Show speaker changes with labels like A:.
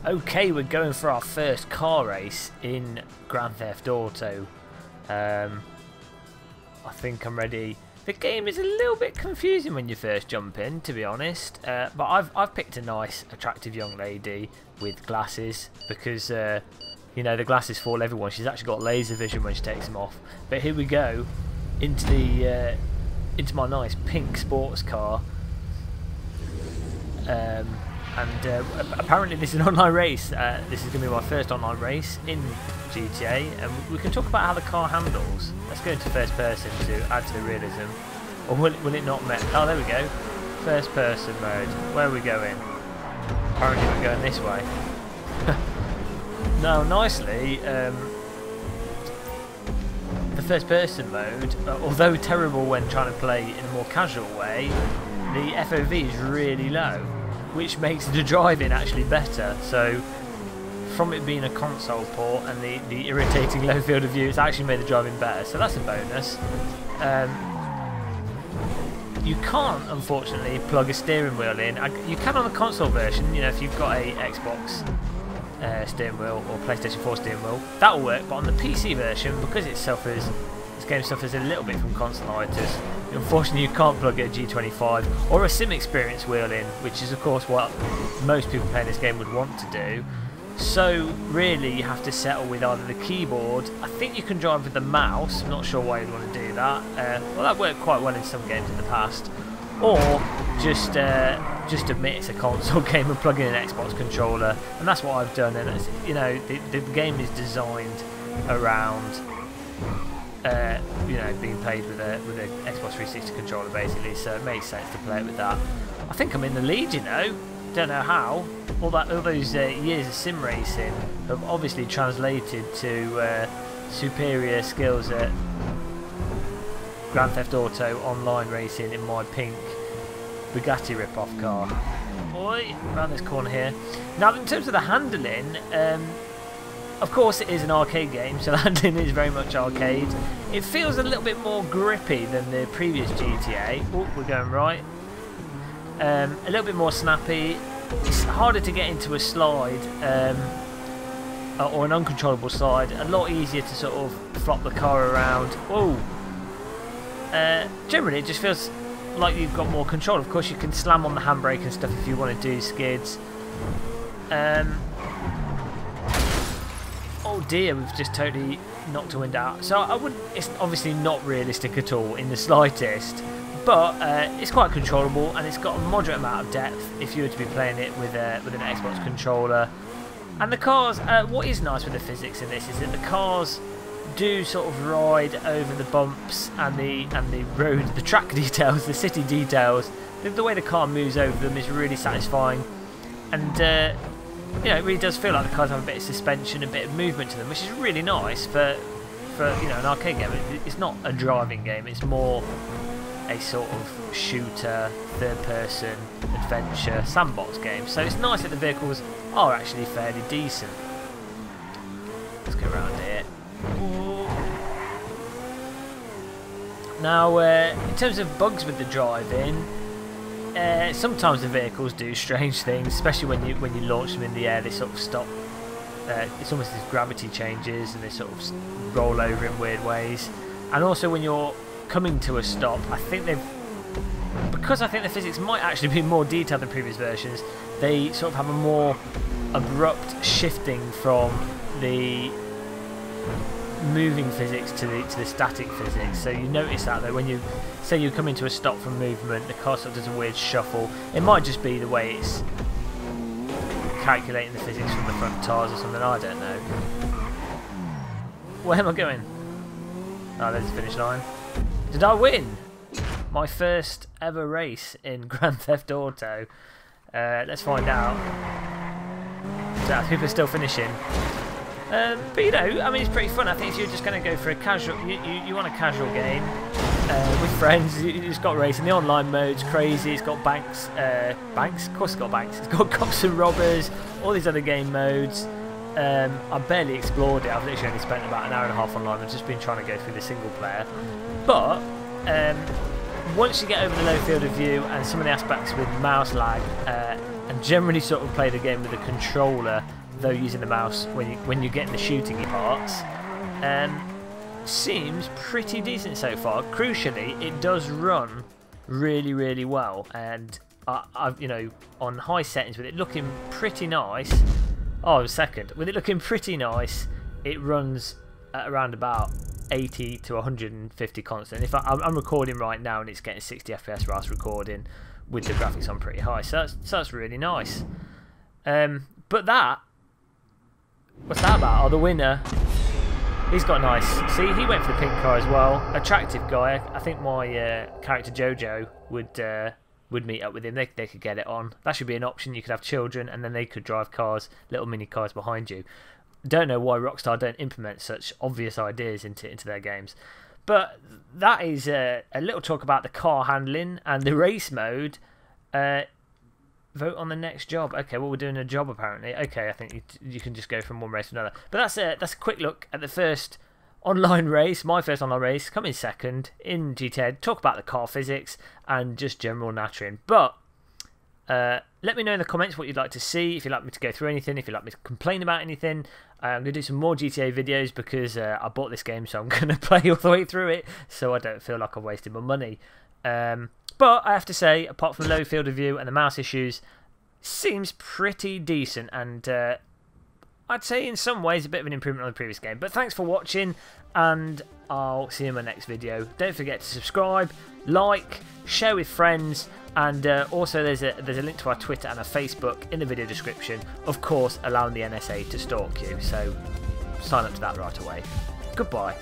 A: Okay, we're going for our first car race in Grand Theft Auto. I think I'm ready. The game is a little bit confusing when you first jump in, to be honest. But I've picked a nice, attractive young lady with glasses because you know, the glasses fool everyone. She's actually got laser vision when she takes them off. But here we go into the into my nice pink sports car. Apparently this is an online race. This is going to be my first online race in GTA, and we can talk about how the car handles. Let's go into first person to add to the realism. Or will it not met? Oh, there we go. First person mode. Where are we going? Apparently we're going this way. Now, nicely, the first person mode, although terrible when trying to play in a more casual way, the FOV is really low, which makes the driving actually better. So from it being a console port and the irritating low field of view, it's actually made the driving better, so that's a bonus. You can't, unfortunately, plug a steering wheel in. You can on the console version, you know, if you've got a Xbox steering wheel or PlayStation 4 steering wheel, that'll work. But on the PC version, because this game suffers a little bit from consolitis, unfortunately you can't plug a G25 or a sim experience wheel in, which is of course what most people playing this game would want to do. So really you have to settle with either the keyboard. I think you can drive with the mouse. I'm not sure why you'd want to do that. Well, that worked quite well in some games in the past. Or just admit it's a console game and plug in an Xbox controller, and that's what I've done. And it's, you know, the game is designed around you know, being played with a Xbox 360 controller basically, so it makes sense to play it with that. I think I'm in the lead, you know. Don't know how. All those years of sim racing have obviously translated to superior skills at Grand Theft Auto online racing in my pink Bugatti rip-off car. Oi, around this corner here. Now, in terms of the handling, of course it is an arcade game, so the handling is very much arcade. It feels a little bit more grippy than the previous GTA. Oh, we're going right. A little bit more snappy. It's harder to get into a slide, or an uncontrollable slide. A lot easier to sort of flop the car around. Oh. Generally it just feels like you've got more control. Of course you can slam on the handbrake and stuff if you want to do skids. Oh dear, we've just totally knocked a wind out. So I wouldn't. It's obviously not realistic at all in the slightest, but it's quite controllable and it's got a moderate amount of depth if you were to be playing it with an Xbox controller. And the cars, what is nice with the physics in this is that the cars do sort of ride over the bumps and the road, the track details, the city details. The way the car moves over them is really satisfying, and you know, it really does feel like the cars have a bit of suspension, a bit of movement to them, which is really nice for you know, an arcade game. It's not a driving game; it's more a sort of shooter, third-person adventure sandbox game. So it's nice that the vehicles are actually fairly decent. Let's go around here. Now, in terms of bugs with the driving, sometimes the vehicles do strange things, especially when you launch them in the air. They sort of stop. It's almost as gravity changes, and they sort of roll over in weird ways. And also, when you're coming to a stop, I think because I think the physics might actually be more detailed than previous versions, they sort of have a more abrupt shifting from the moving physics to the static physics. So you notice that though, when you say you come into a stop from movement, the car sort of does a weird shuffle. It might just be the way it's calculating the physics from the front tires or something, I don't know. Where am I going? Oh, there's the finish line. Did I win? My first ever race in Grand Theft Auto. Let's find out. So, people are still finishing. But you know, I mean, it's pretty fun. I think if you're just going to go for a casual, you want a casual game with friends, you just got racing. The online mode's crazy. It's got banks, of course it's got banks. It's got cops and robbers, all these other game modes. I barely explored it. I've literally only spent about an hour and a half online. I've just been trying to go through the single player. But once you get over the low field of view and some of the aspects with mouse lag, and generally sort of play the game with a controller, though using the mouse when you're getting the shooting parts. Seems pretty decent so far. Crucially, it does run really, really well, and I've, you know, on high settings with it looking pretty nice. Oh, second. With it looking pretty nice, it runs at around about 80 to 150 constant. If I'm recording right now and it's getting 60 FPS whilst recording with the graphics on pretty high, so that's really nice. But that, what's that about? Oh, the winner. He's got nice. See, he went for the pink car as well. Attractive guy. I think my character Jojo would meet up with him. They could get it on. That should be an option. You could have children, and then they could drive cars, little mini cars behind you. Don't know why Rockstar don't implement such obvious ideas into their games. But that is a little talk about the car handling and the race mode. Vote on the next job. Okay, well, we're doing a job apparently. Okay, I think you can just go from one race to another. But that's a quick look at the first online race, my first online race, come in second in GTAV. Talk about the car physics and just general nattering. But let me know in the comments what you'd like to see, if you'd like me to go through anything, if you'd like me to complain about anything. I'm going to do some more GTA videos because I bought this game, so I'm going to play all the way through it, so I don't feel like I've wasted my money. But I have to say, apart from low field of view and the mouse issues, seems pretty decent, and I'd say in some ways a bit of an improvement on the previous game. But thanks for watching, and I'll see you in my next video. Don't forget to subscribe, like, share with friends, and also there's a link to our Twitter and our Facebook in the video description. Of course, allowing the NSA to stalk you, so sign up to that right away. Goodbye.